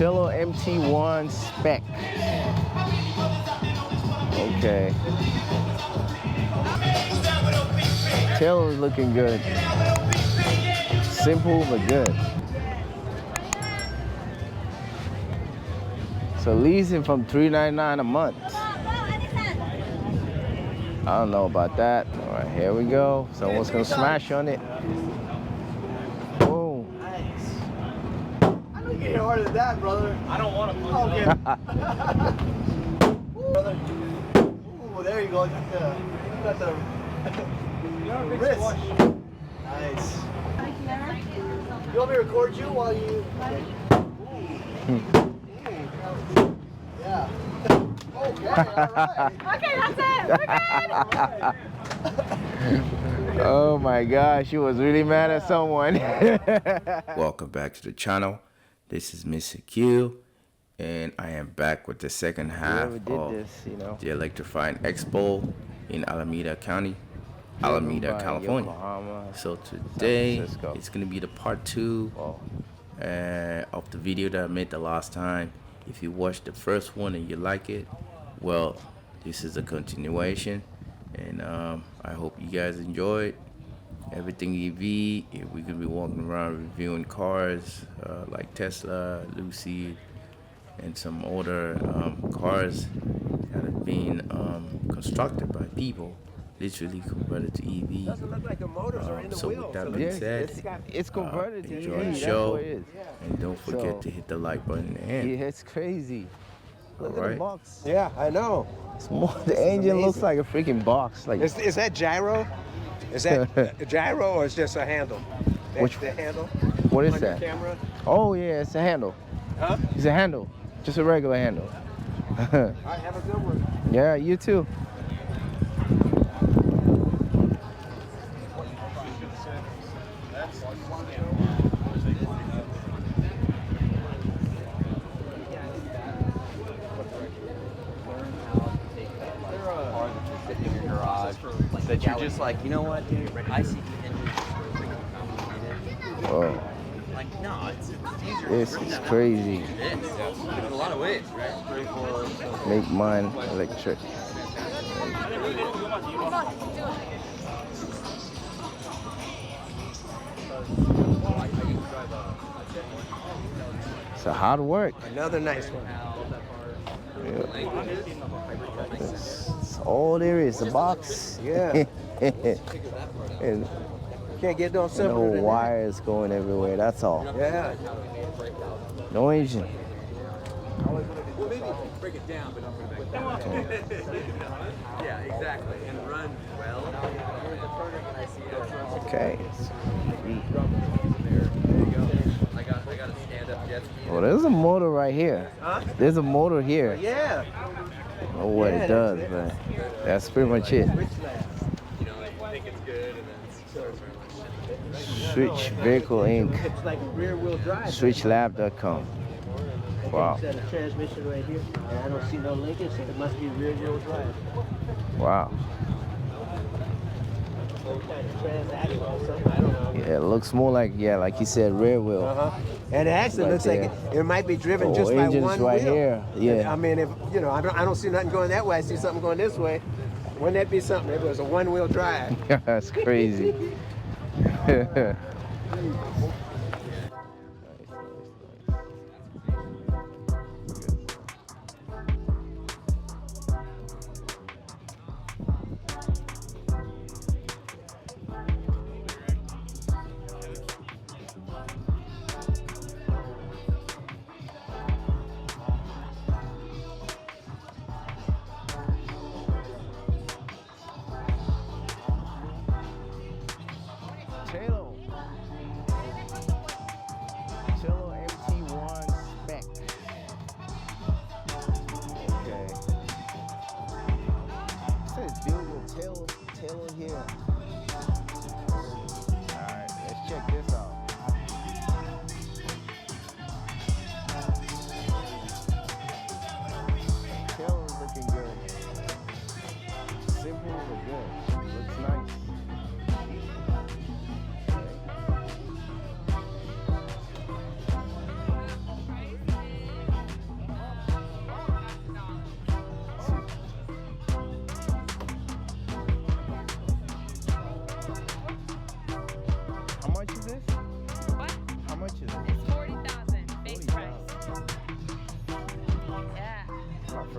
Cello MT1 spec. Okay. Tail is looking good. Simple but good. So leasing from $399 a month. I don't know about that. All right, here we go. Someone's gonna smash on it. Boom. Nice. I don't get harder than that, brother. I don't want to. Okay. Brother. Ooh, there you go. You got the wrist. Nice. You want me to record you while you? Yeah. Okay, all right. Okay, that's it. We're good. Oh my gosh, she was really mad at someone. Welcome back to the channel. This is Mr. Q, and I am back with the second half of the Electrify Expo in Alameda County, Alameda, California. So today it's going to be the part 2 of the video that I made the last time. If you watched the first one and you like it, well, this is a continuation, and I hope you guys enjoyed everything EV. We're gonna be walking around reviewing cars like Tesla, Lucid, and some older cars that have been constructed by people, literally converted to EV. Doesn't look like the motors are in the wheel. With that being said, it's converted to enjoy EV. the show, That's what it is. and don't forget to hit the like button and Yeah, it's crazy. Look at the box. Yeah, I know. The engine looks like a freaking box. Like is that gyro? Is that a gyro or is just a handle? Which the handle? What is on that? Your camera? Oh yeah, it's a handle. Huh? It's a handle. Just a regular handle. All right, have a good one. Yeah, you too. That you're just like, you know what, dude? I see the engine Whoa. like, no, it's easier. This is crazy. In a lot of ways, right? Make mine electric. It's a hard work. Another nice one. Yeah. That's all there is, the box. Yeah. And Can't get no the simpler whole than wires going everywhere, that's all. that. Yeah. No engine. Break it down, but don't put it back down. Yeah, exactly. And run well. Okay. There you go. I got a stand-up jet ski. Well, there's a motor right here. Huh? There's a motor here. Yeah. I don't know what it does, but that's pretty much it. You know, like, you think it's good, and then Switch Vehicle Inc. It's like rear wheel drive. SwitchLab.com. Wow. It's a transmission right here. And I don't see no linkage, so it must be rear wheel drive. Wow. Some kind of transaxle or something, I don't know. Yeah, it looks more like, like you said, rear wheel. And it actually Right looks like it might be driven just by engine's one right wheel. here. Yeah. I mean, if you know, I don't see nothing going that way. I see something going this way. Wouldn't that be something if it was a one-wheel drive? That's crazy.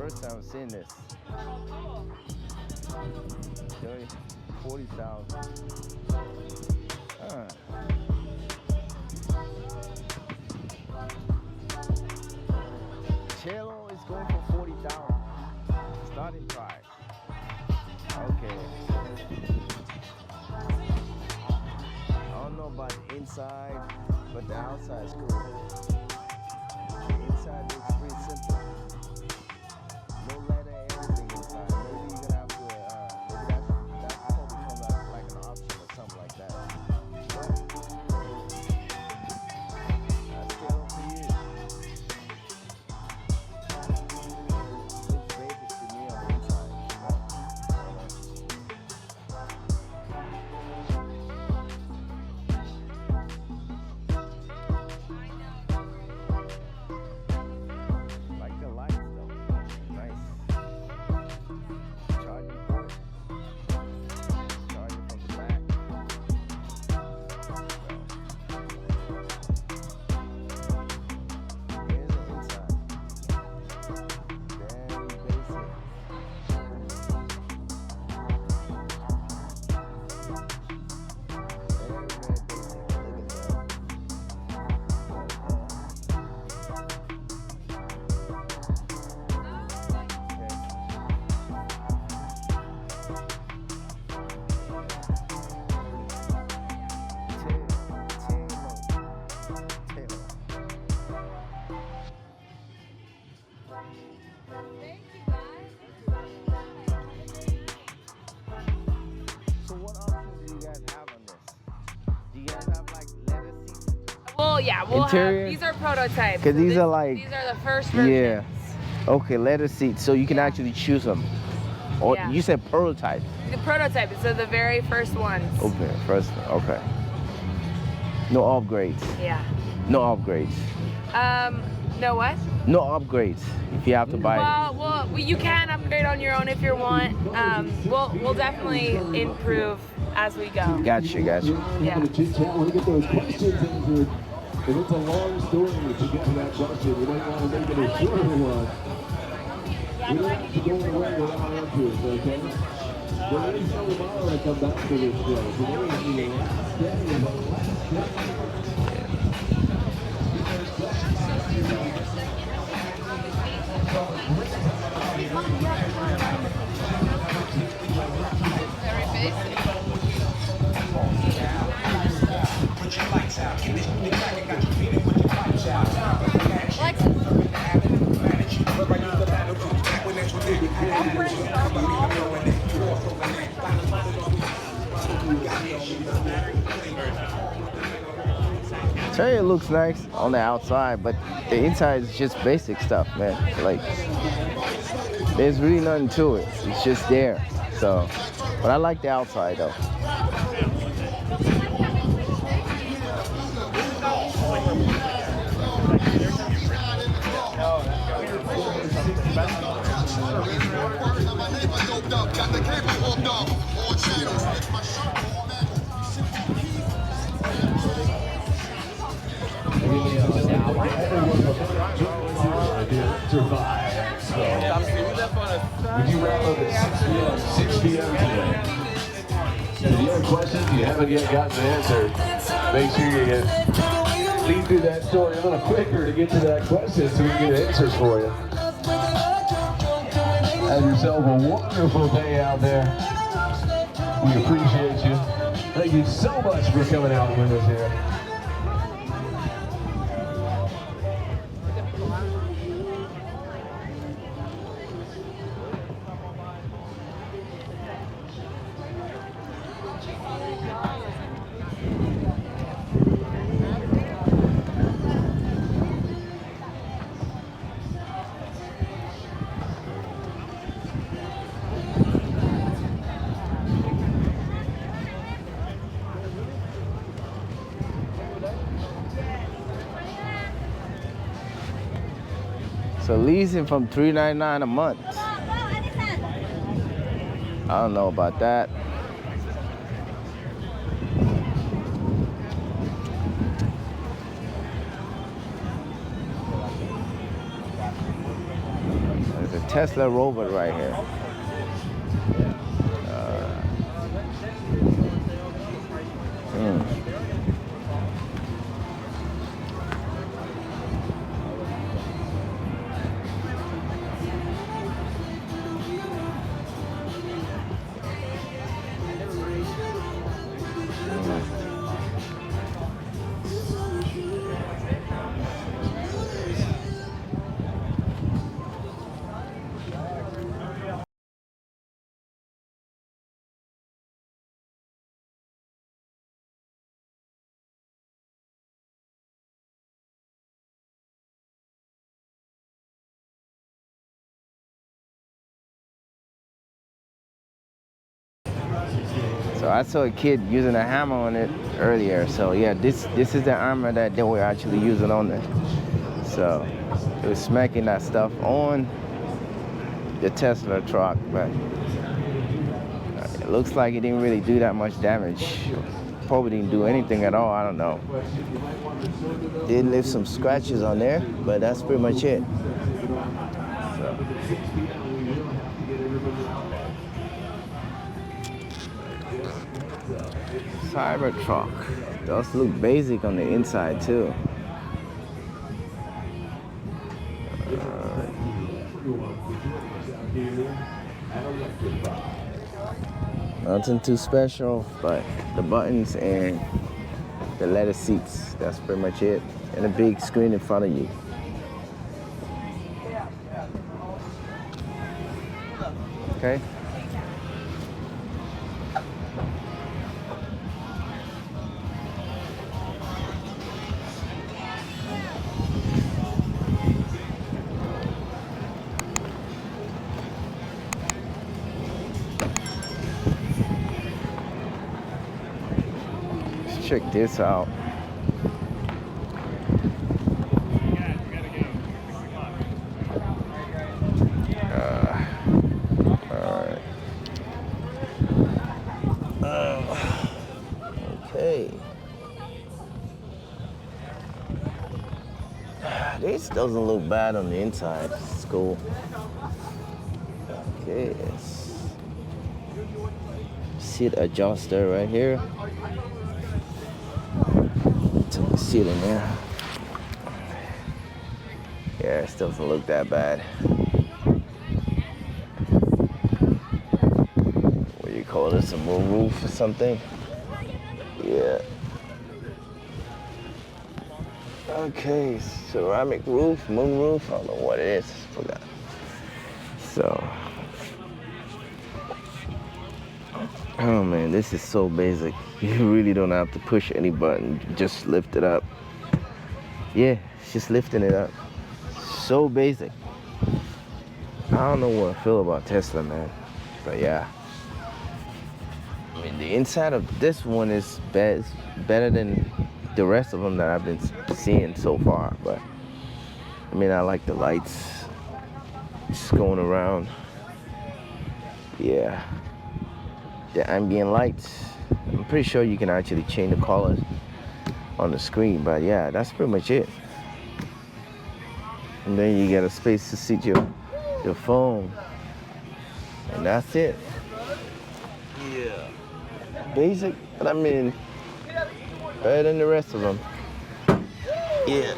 First time seeing this. 40,000. Cello is going for 40,000. Starting price. Okay. I don't know about the inside, but the outside is cool. The inside looks pretty simple. No leather, anything inside. Maybe you're gonna have to, maybe that's probably comes out like an option or something like that. But that's still up to you. Looks basic to me on the inside. Like the lights though. Nice. Charging port. Charging from the back. Here's the inside. Very basic. Very, very basic. Look at that. So what options do you guys have on this? Do you guys have like leather seats? Well, yeah, we'll Interior? have, these are prototypes. 'Cause these are like- these are the first versions. Yeah. Okay, leather seats, so you can actually choose them. Or Yeah. you said prototype. The prototypes, so the very first ones. Okay, first. Okay. No upgrades. Yeah. No upgrades. No what? No upgrades. If you have to buy it. Well, you can upgrade on your own if you want. We'll definitely improve as we go. Gotcha. Yeah. Want to chit chat, want to get those questions answered. If it's a long story to get to that question, we might want to make it a shorter one. We don't have to go away without answers, okay? There is no tomorrow to come back to this show. Today is the last day of the last day. Tell you it looks nice on the outside, but the inside is just basic stuff, man. Like, there's really nothing to it. It's just there. So, but I like the outside though. Electrify Expo. Would you wrap up at 6 p.m. today? If you have questions you haven't yet gotten answered, make sure you lead through that story a little quicker to get to that question so we can get answers for you. Have yourself a wonderful day out there. We appreciate you. Thank you so much for coming out with us here. So leasing from $399 a month. I don't know about that. There's a Tesla robot right here. So I saw a kid using a hammer on it earlier. So yeah, this is the armor that they were actually using on it. So it was smacking that stuff on the Tesla truck, but it looks like it didn't really do that much damage. Probably didn't do anything at all. I don't know. Did leave some scratches on there, but that's pretty much it. So. Cybertruck does look basic on the inside too. Nothing too special, but the buttons and the leather seats, that's pretty much it. And a big screen in front of you. Okay. Check this out. Alright. Okay. This doesn't look bad on the inside. It's cool. Okay. Seat adjuster right here. Seat in there. Yeah, it still doesn't look that bad. What do you call this? A moonroof or something? Yeah. Okay, ceramic roof, moonroof. I don't know what it is. Forgot. So. Oh man, this is so basic. You really don't have to push any button. Just lift it up. Yeah, it's just lifting it up. So basic. I don't know what I feel about Tesla, man. But yeah. I mean, the inside of this one is better than the rest of them that I've been seeing so far. But I mean, I like the lights just going around. Yeah. The ambient lights. I'm pretty sure you can actually change the colors on the screen, but yeah, that's pretty much it. And then you get a space to seat your phone, and that's it. Yeah, basic, but I mean, better than the rest of them. Yeah.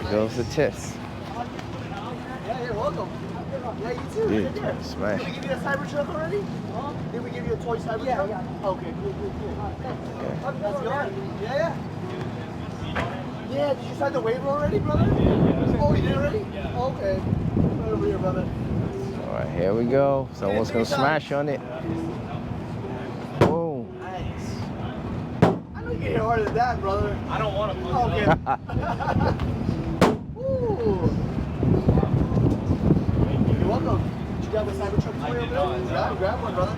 Here goes the test. Yeah, you're welcome. Yeah, you too. Dude, smash. Did we give you a Cybertruck already? Did we give you a toy Cybertruck? Yeah. Okay, cool. Okay. Let's go. Yeah. Yeah, did you sign the waiver already, brother? Oh, you did already? Okay. Right over here, brother. All right, here we go. Someone's gonna smash on it. Boom. Nice. I know you can hit harder than that, brother. I don't want to punch it up. Okay. Ooh. You're welcome. Did you grab a Cybertruck toy over there? Yeah, grab one, brother.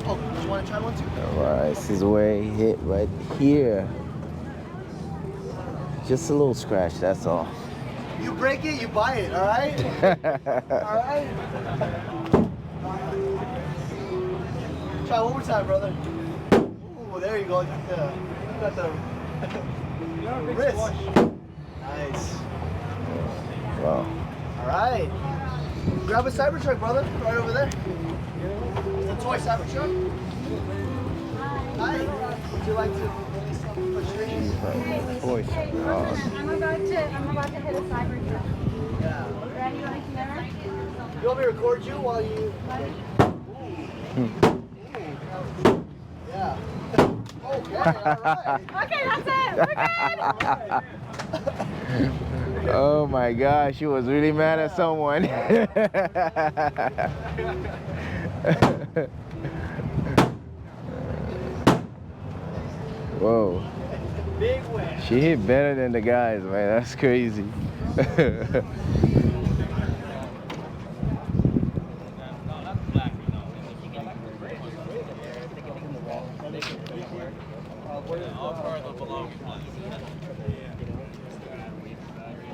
Oh, did you want to try one too? All right, this is where he hit right here. Just a little scratch, that's all. You break it, you buy it, all right? All right? Try one more time, brother. Ooh, there you go. You got the wrist. Nice. Wow. All right. Grab a Cybertruck, brother. Right over there. It's a toy Cybertruck. Hi. Would you like to release some frustrations? Voice. I'm about to hit a Cybertruck. Yeah. Ready, like never? You want me to record you while you... Yeah. Okay, all right. Okay, that's it. We're good. Oh my gosh, she was really mad at someone. Whoa. Big win. She hit better than the guys, man. That's crazy.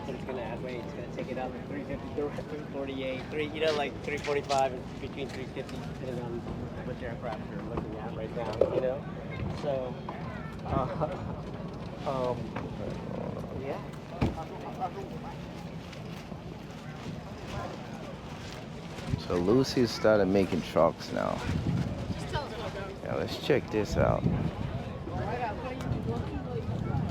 It's gonna add weight. It's gonna take it out like 350, 348, you know, like 345 and between 350, depending on what aircraft you're looking at right now, you know. So, yeah. So Lucy started making trucks now. Now let's check this out.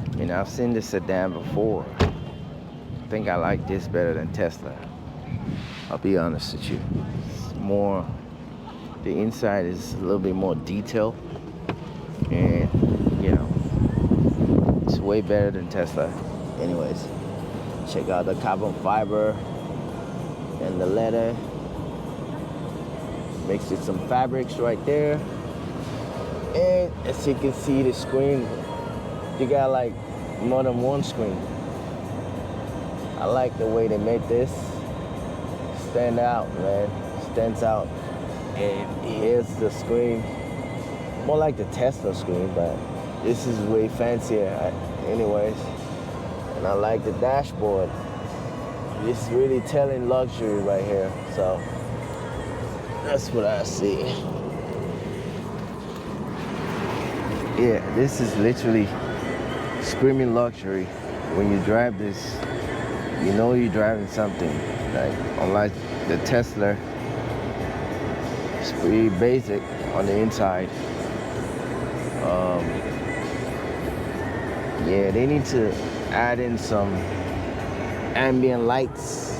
I mean, I've seen the sedan before. I think I like this better than Tesla. I'll be honest with you. It's more, the inside is a little bit more detailed, and you know, it's way better than Tesla. Anyways, check out the carbon fiber and the leather. Mixed with some fabrics right there, and as you can see, the screen, you got like more than one screen. I like the way they made this stand out, man. Stands out. And here's the screen, more like the Tesla screen, but this is way fancier anyways. And I like the dashboard. It's really telling luxury right here, so that's what I see. Yeah, this is literally screaming luxury. When you drive this, you know you're driving something. Like, unlike the Tesla, it's pretty basic on the inside. Yeah, they need to add in some ambient lights.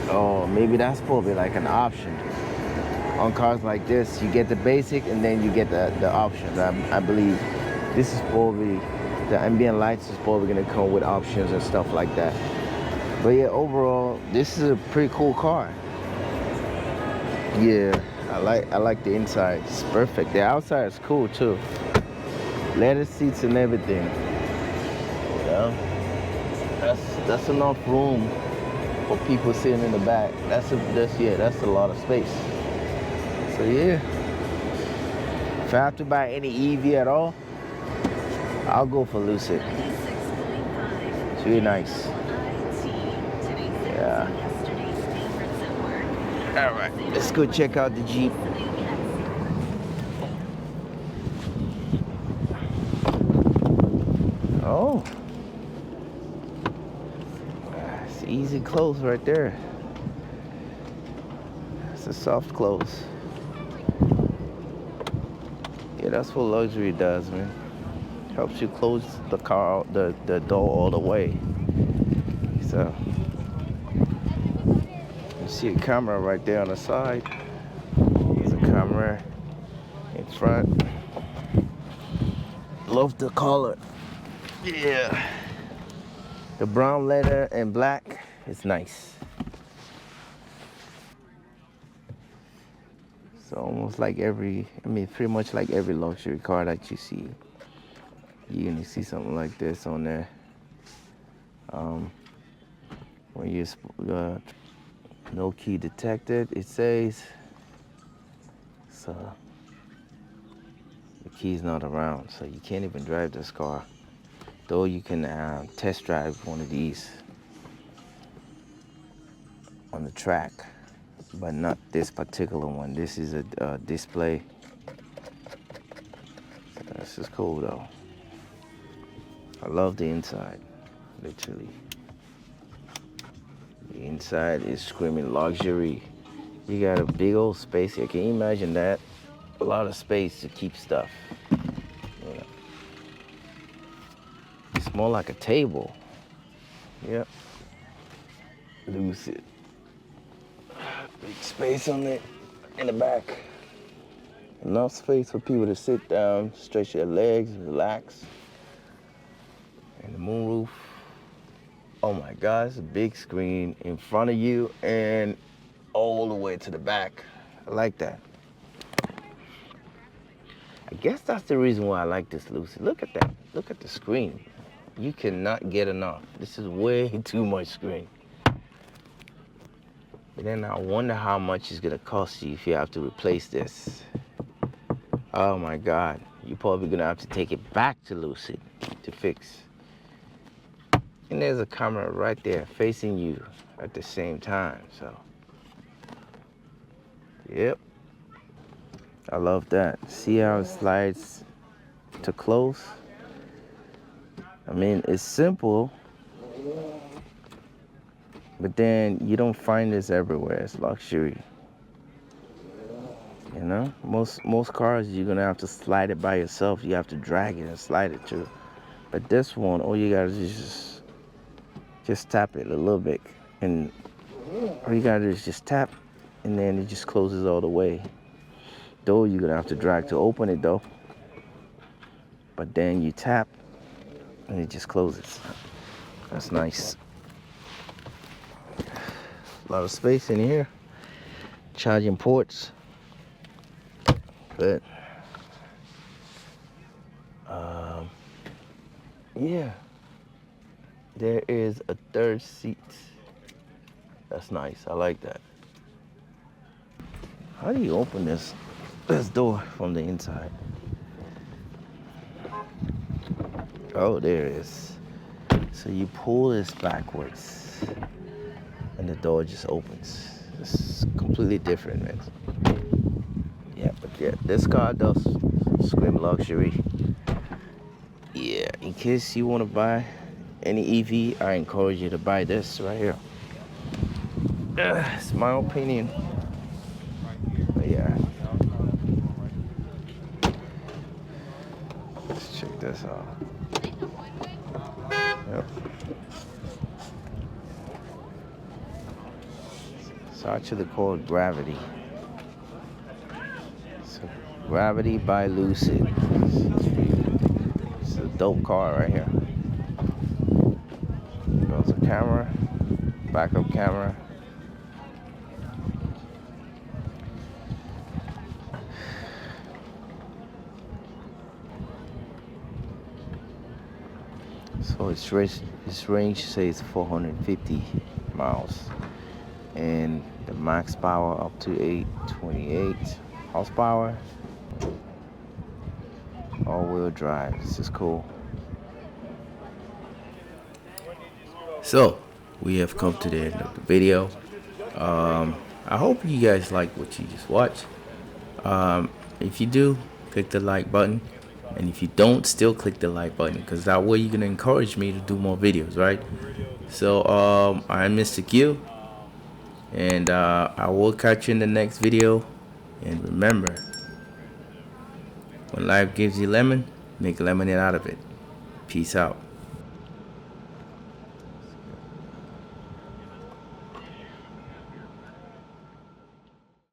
Oh, maybe that's probably like an option. On cars like this, you get the basic and then you get the options. I believe this is probably, the ambient lights is probably gonna come with options and stuff like that. But yeah, overall, this is a pretty cool car. Yeah, I like the inside. It's perfect. The outside is cool too. Leather seats and everything. You know, that's enough room for people sitting in the back. That's a lot of space. So yeah, if I have to buy any EV at all, I'll go for Lucid. It's really nice. Yeah. All right, let's go check out the Jeep. Oh, it's easy close right there. It's a soft close. Yeah, that's what luxury does, man. Helps you close the car, the door all the way. So, you see a camera right there on the side. There's a camera in front. Love the color. Yeah. The brown leather and black is nice. So almost like pretty much like every luxury car that you see, you're gonna see something like this on there. When you no key detected, it says. So the key's not around, so you can't even drive this car. Though you can test drive one of these on the track, but not this particular one. This is a display. This is cool though. I love the inside, literally. Inside is screaming luxury. You got a big old space here. Can you imagine that? A lot of space to keep stuff. You know. It's more like a table. Yep. Lucid. Big space on it in the back. Enough space for people to sit down, stretch their legs, relax. And the moonroof. Oh my God, it's a big screen in front of you and all the way to the back. I like that. I guess that's the reason why I like this Lucid. Look at that. Look at the screen. You cannot get enough. This is way too much screen. But then I wonder how much it's gonna cost you if you have to replace this. Oh my God. You're probably gonna have to take it back to Lucid to fix. And there's a camera right there facing you at the same time, so. Yep. I love that. See how it slides to close? I mean, it's simple, but then you don't find this everywhere. It's luxury. You know, most cars you're gonna have to slide it by yourself. You have to drag it and slide it too. But this one, all you gotta do is just tap it a little bit, and all you gotta do is just tap, and then it just closes all the way. Though you're gonna have to drag to open it though. But then you tap, and it just closes. That's nice. A lot of space in here. Charging ports. Good. Yeah. There is a third seat. That's nice. I like that. How do you open this door from the inside? Oh, there it is. So you pull this backwards, and the door just opens. It's completely different, man. Yeah, but yeah, this car does scream luxury. Yeah, in case you want to buy any EV, I encourage you to buy this right here. It's my opinion. But yeah. Let's check this out. Yep. It's actually called Gravity. So Gravity by Lucid. It's a dope car right here. There's a camera, backup camera. So its range says 450 miles, and the max power up to 828 horsepower. All-wheel drive. This is cool. So we have come to the end of the video. I hope you guys like what you just watched. If you do, click the like button. And if you don't, still click the like button, because that way you're going to encourage me to do more videos, right? So I'm Mr. Q, and I will catch you in the next video. And remember, when life gives you lemon, make lemonade out of it. Peace out.